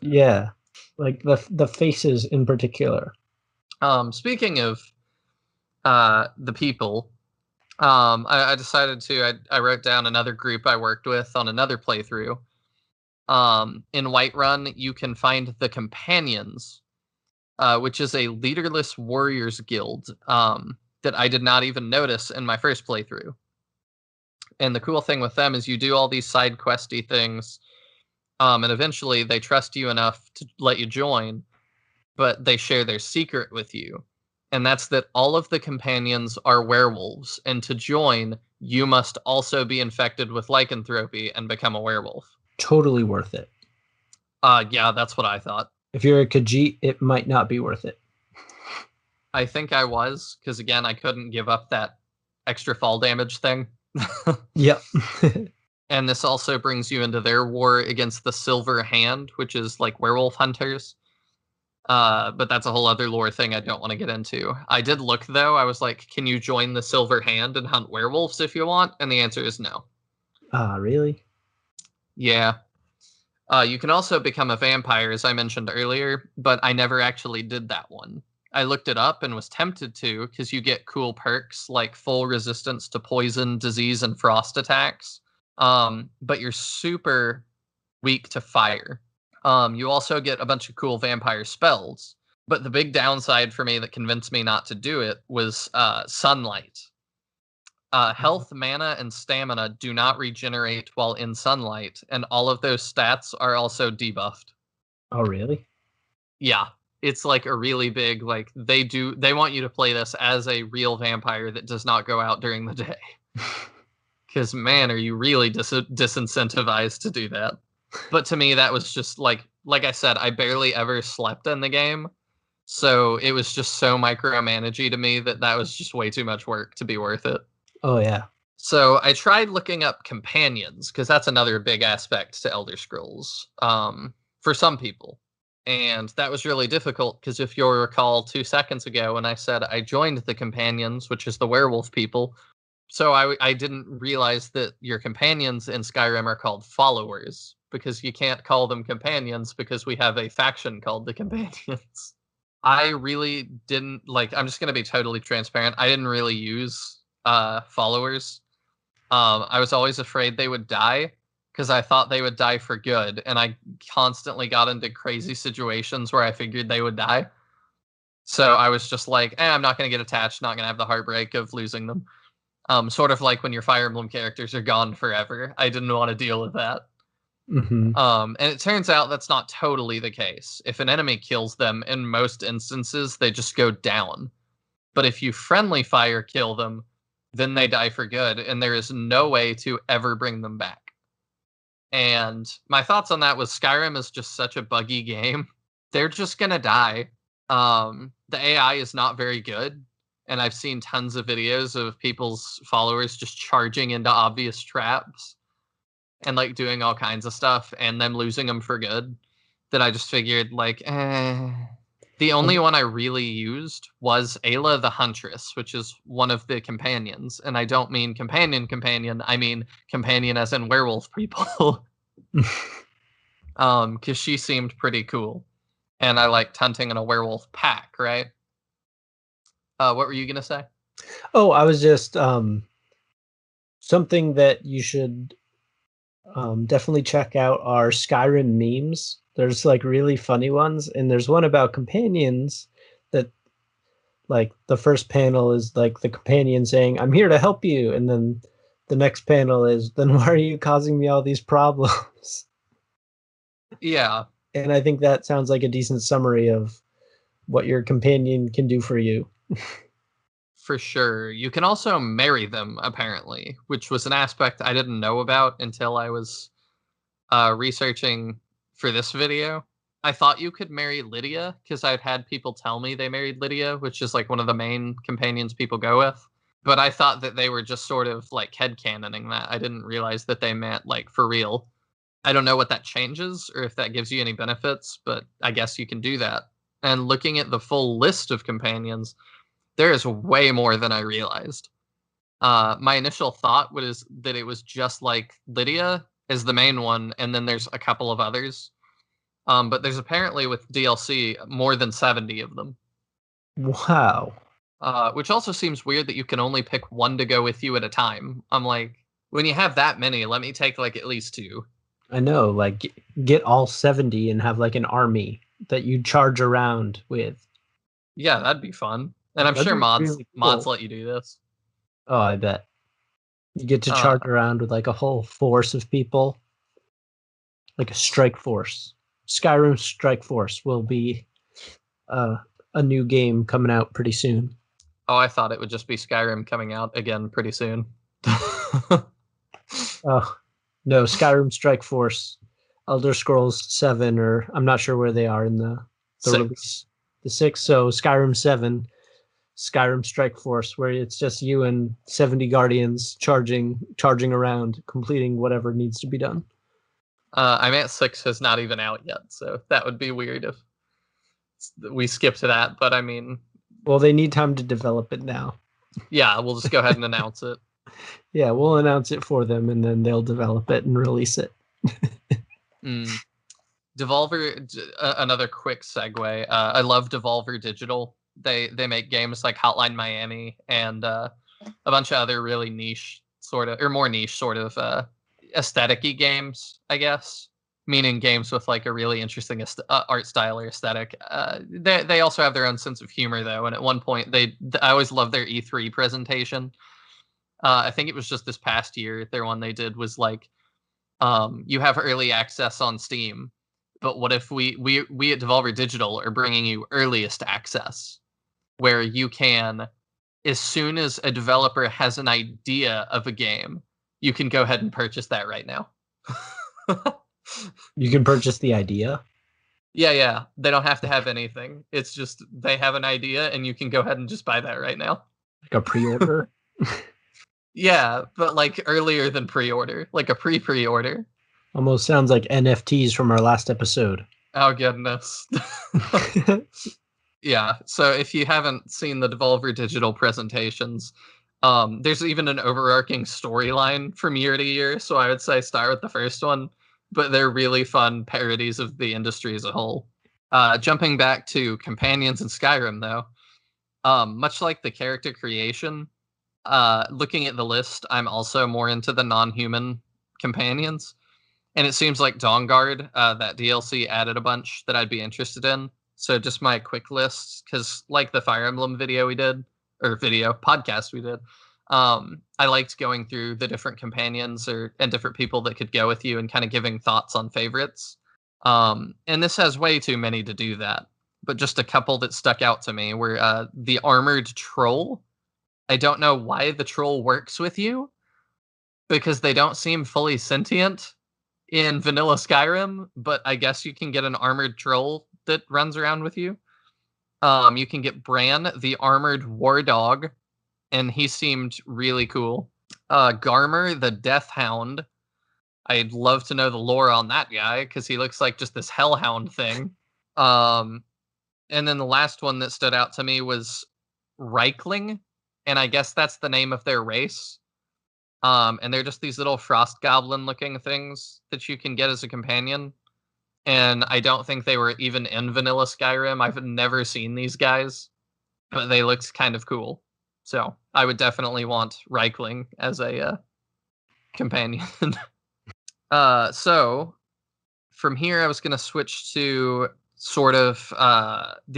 Yeah, like the faces in particular. Speaking of the people, I decided I wrote down another group I worked with on another playthrough. In Whiterun, you can find the Companions, which is a leaderless warriors guild that I did not even notice in my first playthrough. And the cool thing with them is you do all these side questy things, and eventually they trust you enough to let you join, but they share their secret with you. And that's that all of the Companions are werewolves, and to join, you must also be infected with lycanthropy and become a werewolf. Totally worth it. Yeah, that's what I thought. If you're a Khajiit, it might not be worth it. I think I was, because again, I couldn't give up that extra fall damage thing. Yep. And this also brings you into their war against the Silver Hand, which is like werewolf hunters. But that's a whole other lore thing I don't want to get into. I did look, though. I was like, can you join the Silver Hand and hunt werewolves if you want? And the answer is no. Really? Yeah. You can also become a vampire, as I mentioned earlier, but I never actually did that one. I looked it up and was tempted to, because you get cool perks like full resistance to poison, disease, and frost attacks. But you're super weak to fire. You also get a bunch of cool vampire spells. But the big downside for me that convinced me not to do it was sunlight. Health, mana, and stamina do not regenerate while in sunlight, and all of those stats are also debuffed. Oh, really? Yeah, it's like a really big, like, they want you to play this as a real vampire that does not go out during the day. Because, man, are you really disincentivized to do that. But to me, that was just, like I said, I barely ever slept in the game. So it was just so micromanagey to me that was just way too much work to be worth it. Oh, yeah. So I tried looking up companions, because that's another big aspect to Elder Scrolls for some people. And that was really difficult, because if you'll recall 2 seconds ago when I said I joined the companions, which is the werewolf people, so I didn't realize that your companions in Skyrim are called followers, because you can't call them companions because we have a faction called the Companions. I really didn't, I'm just going to be totally transparent. I didn't really use followers. I was always afraid they would die, because I thought they would die for good, and I constantly got into crazy situations where I figured they would die. So I was just like, I'm not going to get attached, not going to have the heartbreak of losing them. Sort of like when your Fire Emblem characters are gone forever. I didn't want to deal with that. Mm-hmm. And it turns out that's not totally the case. If an enemy kills them, in most instances, they just go down. But if you friendly fire kill them, then they die for good, and there is no way to ever bring them back. And my thoughts on that was Skyrim is just such a buggy game. They're just going to die. The AI is not very good. And I've seen tons of videos of people's followers just charging into obvious traps and doing all kinds of stuff and them losing them for good, that I just figured The only one I really used was Ayla the Huntress, which is one of the companions. And I don't mean companion. I mean companion as in werewolf people. Because she seemed pretty cool. And I liked hunting in a werewolf pack, right? What were you going to say? Oh, I was just something that you should definitely check out are Skyrim memes. There's really funny ones, and there's one about companions that the first panel is the companion saying, "I'm here to help you," and then the next panel is, "Then why are you causing me all these problems?" Yeah. And I think that sounds like a decent summary of what your companion can do for you. For sure. You can also marry them, apparently, which was an aspect I didn't know about until I was researching for this video. I thought you could marry Lydia, because I'd had people tell me they married Lydia, which is one of the main companions people go with. But I thought that they were just sort of headcanoning that. I didn't realize that they meant for real. I don't know what that changes or if that gives you any benefits, but I guess you can do that. And looking at the full list of companions, there is way more than I realized. My initial thought was that it was just Lydia is the main one, and then there's a couple of others. But there's apparently with DLC more than 70 of them. Wow. Which also seems weird that you can only pick one to go with you at a time. I'm when you have that many, let me take at least 2. I know, get all 70 and have an army that you charge around with. Yeah, that'd be fun. And I'm That'd sure be mods really mods cool. let you do this. Oh, I bet. You get to charge around with a whole force of people. Like a strike force. Skyrim Strike Force will be a new game coming out pretty soon. Oh, I thought it would just be Skyrim coming out again pretty soon. Oh, no, Skyrim Strike Force, Elder Scrolls 7, or I'm not sure where they are in the 6. release. The 6, so Skyrim 7, Skyrim Strike Force, where it's just you and 70 guardians charging around, completing whatever needs to be done. I'm at 6 is not even out yet, so that would be weird if we skipped that. But I mean, Well, they need time to develop it now. yeah, we'll just go ahead and announce it. Yeah, we'll announce it for them, and then they'll develop it and release it. Mm. Devolver, another quick segue. I love Devolver Digital. They make games like Hotline Miami and a bunch of other really niche sort of, or more niche sort of aesthetic-y games, I guess. Meaning games with like a really interesting art style or aesthetic. They also have their own sense of humor though, and at one point I always love their E3 presentation. I think it was just this past year. Their one they did was like, you have early access on Steam, but what if we at Devolver Digital are bringing you earliest access, where you can, as soon as a developer has an idea of a game, you can go ahead and purchase that right now. You can purchase the idea. Yeah. They don't have to have anything. It's just they have an idea, and you can go ahead and just buy that right now. Like a pre-order. Yeah, but like earlier than pre-order, like a pre-order. Almost sounds like NFTs from our last episode. Oh goodness. Yeah, so if you haven't seen the Devolver Digital presentations, there's even an overarching storyline from year to year, so I would say start with the first one, but they're really fun parodies of the industry as a whole. Jumping back to companions in Skyrim, though, much like the character creation, looking at the list, I'm also more into the non-human companions, and it seems like Dawnguard, that DLC added a bunch that I'd be interested in. So just my quick list, because like the Fire Emblem video podcast we did, I liked going through the different companions and different people that could go with you and kind of giving thoughts on favorites. And this has way too many to do that, but just a couple that stuck out to me were the Armored Troll. I don't know why the troll works with you, because they don't seem fully sentient in vanilla Skyrim, but I guess you can get an armored troll that runs around with you. You can get Bran, the armored war dog, and he seemed really cool. Garmer, the death hound. I'd love to know the lore on that guy, because he looks like just this hellhound thing. And then the last one that stood out to me was Reichling, and I guess that's the name of their race. And they're just these little frost goblin looking things that you can get as a companion. And I don't think they were even in vanilla Skyrim. I've never seen these guys, but they looked kind of cool. So I would definitely want Reichling as a companion. So from here, I was going to switch to sort of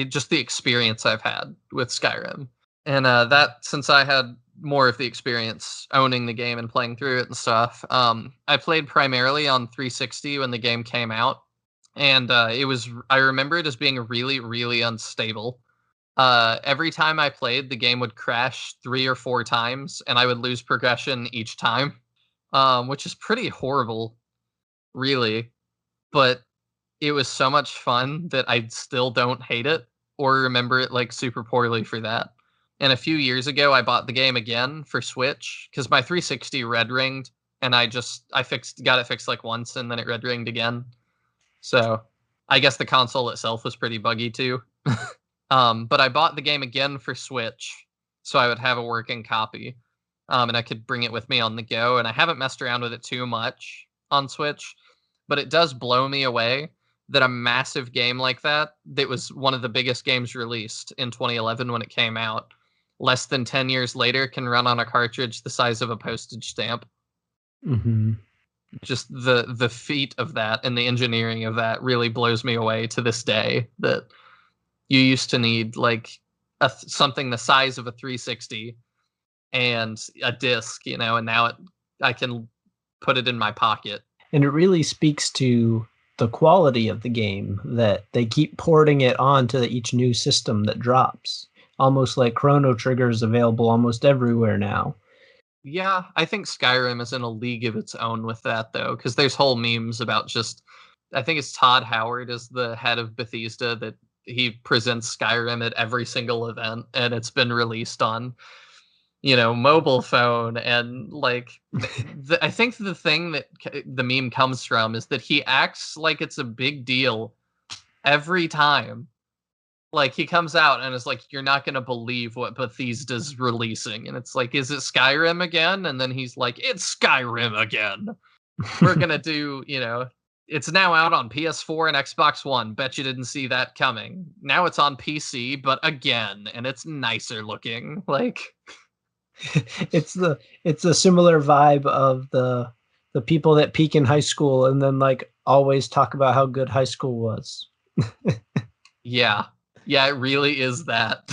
just the experience I've had with Skyrim. And that, since I had more of the experience owning the game and playing through it and stuff, I played primarily on 360 when the game came out. And I remember it as being really, really unstable. Every time I played, the game would crash 3 or 4 times, and I would lose progression each time, which is pretty horrible, really. But it was so much fun that I still don't hate it or remember it like super poorly for that. And a few years ago, I bought the game again for Switch because my 360 red ringed, and I got it fixed like once, and then it red ringed again. So I guess the console itself was pretty buggy too. But I bought the game again for Switch, so I would have a working copy, and I could bring it with me on the go. And I haven't messed around with it too much on Switch, but it does blow me away that a massive game like that was one of the biggest games released in 2011 when it came out, less than 10 years later can run on a cartridge the size of a postage stamp. Mm-hmm. Just the feat of that and the engineering of that really blows me away to this day, that you used to need like something the size of a 360 and a disc, and now I can put it in my pocket. And it really speaks to the quality of the game that they keep porting it onto each new system that drops. Almost like Chrono Trigger is available almost everywhere now. Yeah, I think Skyrim is in a league of its own with that, though, because there's whole memes about just, I think it's Todd Howard is the head of Bethesda, that he presents Skyrim at every single event, and it's been released on, mobile phone. And like, I think the thing that the meme comes from is that he acts like it's a big deal every time. Like, he comes out and is like, "You're not gonna believe what Bethesda's releasing." And it's like, "Is it Skyrim again?" And then he's like, "It's Skyrim again. We're gonna do, it's now out on PS4 and Xbox One. Bet you didn't see that coming. Now it's on PC, but again, and it's nicer looking." Like, it's a similar vibe of the people that peak in high school and then like always talk about how good high school was. yeah. Yeah, it really is that.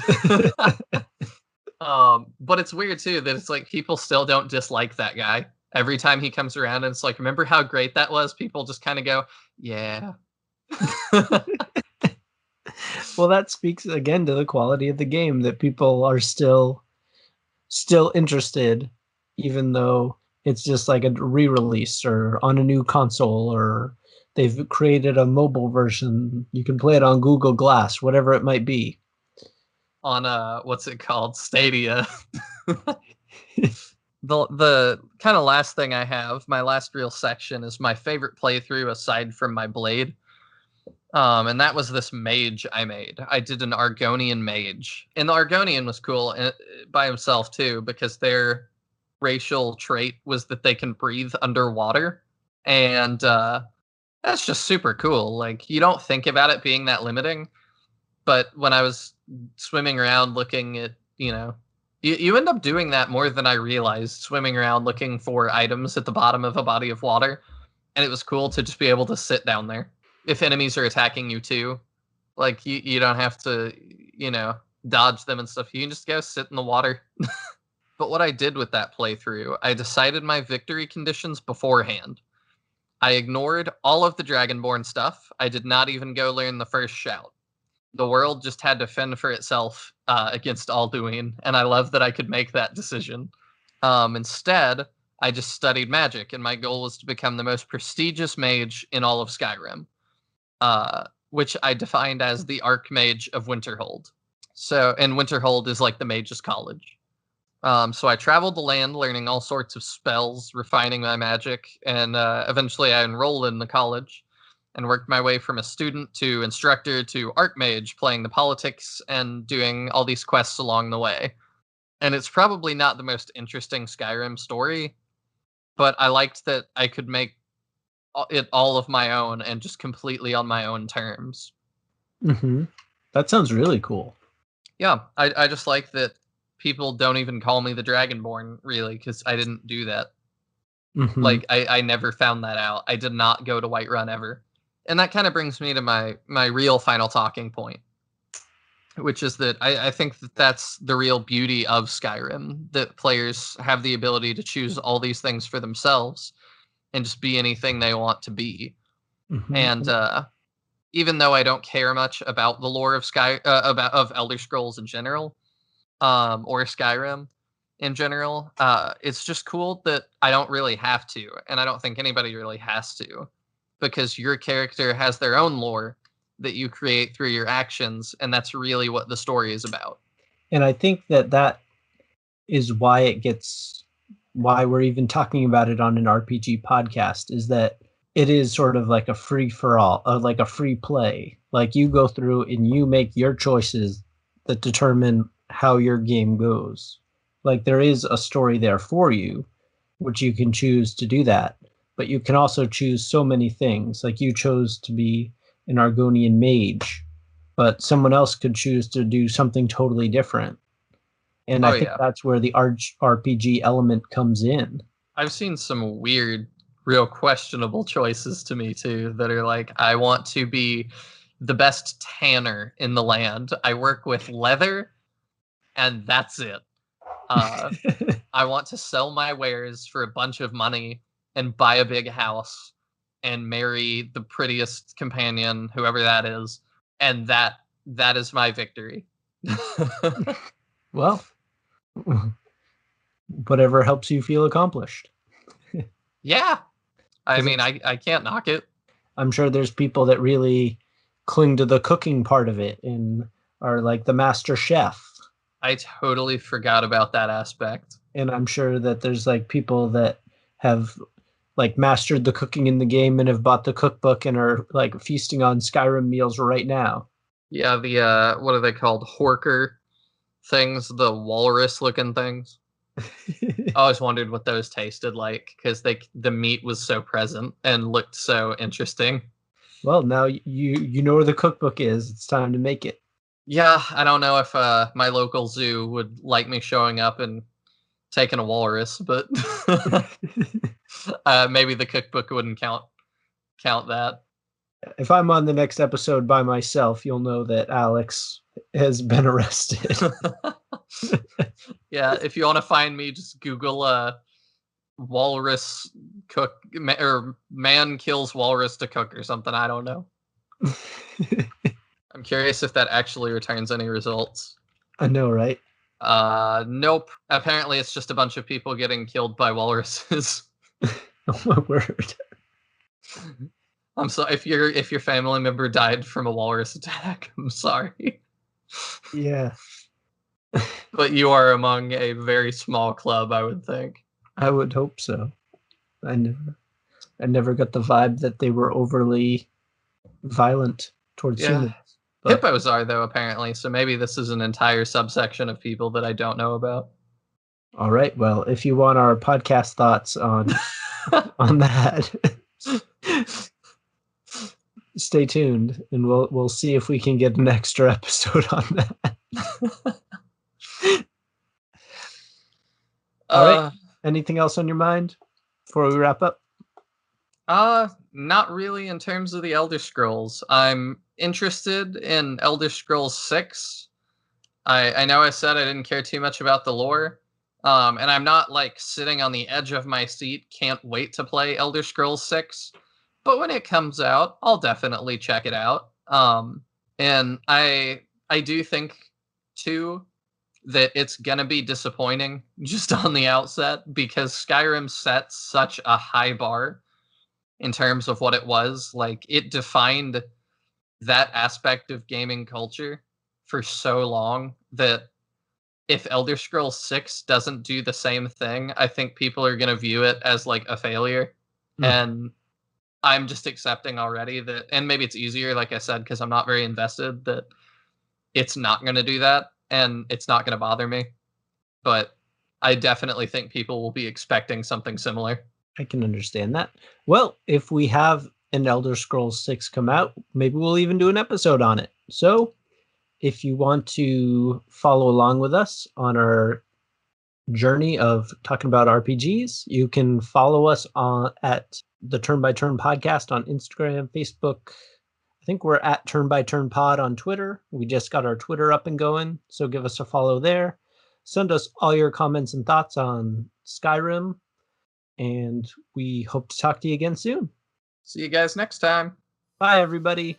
But it's weird too that it's like people still don't dislike that guy. Every time he comes around and it's like, remember how great that was? People just kind of go, yeah. Well, that speaks again to the quality of the game, that people are still interested, even though it's just like a re-release or on a new console, or they've created a mobile version. You can play it on Google Glass, whatever it might be. On what's it called? Stadia. The kind of last thing I have, my last real section, is my favorite playthrough aside from my blade. And that was this mage I made. I did an Argonian mage. And the Argonian was cool by himself too, because their racial trait was that they can breathe underwater. And that's just super cool. Like, you don't think about it being that limiting. But when I was swimming around looking at, you end up doing that more than I realized, swimming around looking for items at the bottom of a body of water. And it was cool to just be able to sit down there. If enemies are attacking you too, like you don't have to, dodge them and stuff. You can just go sit in the water. But what I did with that playthrough, I decided my victory conditions beforehand. I ignored all of the Dragonborn stuff. I did not even go learn the first shout. The world just had to fend for itself against Alduin, and I love that I could make that decision. Instead, I just studied magic, and my goal was to become the most prestigious mage in all of Skyrim, which I defined as the Archmage of Winterhold. And Winterhold is like the mage's college. So I traveled the land learning all sorts of spells, refining my magic, and eventually I enrolled in the college and worked my way from a student to instructor to Archmage, playing the politics and doing all these quests along the way. And it's probably not the most interesting Skyrim story, but I liked that I could make it all of my own and just completely on my own terms. Mm-hmm. That sounds really cool. Yeah, I just like that people don't even call me the Dragonborn, really, because I didn't do that. Mm-hmm. Like, I never found that out. I did not go to Whiterun ever. And that kind of brings me to my real final talking point, which is that I think that that's the real beauty of Skyrim, that players have the ability to choose all these things for themselves and just be anything they want to be. Mm-hmm. And even though I don't care much about the lore of of Elder Scrolls in general, or Skyrim in general, it's just cool that I don't really have to, and I don't think anybody really has to, because your character has their own lore that you create through your actions, and that's really what the story is about. And I think that is why we're even talking about it on an RPG podcast, is that it is sort of like a free for all, like a free play. Like, you go through and you make your choices that determine how your game goes. Like, there is a story there for you, which you can choose to do that. But you can also choose so many things. Like, you chose to be an Argonian mage, but someone else could choose to do something totally different. And I think that's where the RPG element comes in. I've seen some weird, real questionable choices to me too, that are like, I want to be the best tanner in the land. I work with leather, and that's it. I want to sell my wares for a bunch of money and buy a big house and marry the prettiest companion, whoever that is. And that is my victory. Well, whatever helps you feel accomplished. Yeah. I mean, I can't knock it. I'm sure there's people that really cling to the cooking part of it and are like the master chef. I totally forgot about that aspect. And I'm sure that there's like people that have like mastered the cooking in the game and have bought the cookbook and are like feasting on Skyrim meals right now. Yeah, the what are they called? Horker things, the walrus-looking things. I always wondered what those tasted like because the meat was so present and looked so interesting. Well, now you know where the cookbook is. It's time to make it. Yeah, I don't know if my local zoo would like me showing up and taking a walrus, but maybe the cookbook wouldn't count that. If I'm on the next episode by myself, you'll know that Alex has been arrested. Yeah, if you want to find me, just Google walrus cook or man kills walrus to cook or something. I don't know. I'm curious if that actually returns any results. I know, right? Nope. Apparently, it's just a bunch of people getting killed by walruses. Oh my word. I'm sorry if your family member died from a walrus attack. I'm sorry, Yeah, but you are among a very small club, I would think. I would hope so. I never got the vibe that they were overly violent towards Yeah. humans. But Hippos are though, apparently. So maybe this is an entire subsection of people that I don't know about. all right, well, if you want our podcast thoughts on that, stay tuned, and we'll see if we can get an extra episode on that. All right. Anything else on your mind before we wrap up? Not really in terms of the Elder Scrolls. I'm interested in Elder Scrolls 6. I know I said I didn't care too much about the lore. And I'm not like sitting on the edge of my seat, can't wait to play Elder Scrolls 6. But when it comes out, I'll definitely check it out. And I do think too that it's gonna be disappointing just on the outset because Skyrim set such a high bar in terms of what it was. Like it defined that aspect of gaming culture for so long that if Elder Scrolls 6 doesn't do the same thing, I think people are going to view it as like a failure. And I'm just accepting already that, and maybe it's easier, like I said, because I'm not very invested, that it's not going to do that and it's not going to bother me. But I definitely think people will be expecting something similar. I can understand that. Well, if we have an Elder Scrolls 6 come out, maybe we'll even do an episode on it. So if you want to follow along with us on our journey of talking about RPGs, you can follow us at the Turn by Turn podcast on Instagram, Facebook. I think we're at Turn by Turn Pod on Twitter. We just got our Twitter up and going, so give us a follow there. Send us all your comments and thoughts on Skyrim, and we hope to talk to you again soon. See you guys next time. Bye, everybody.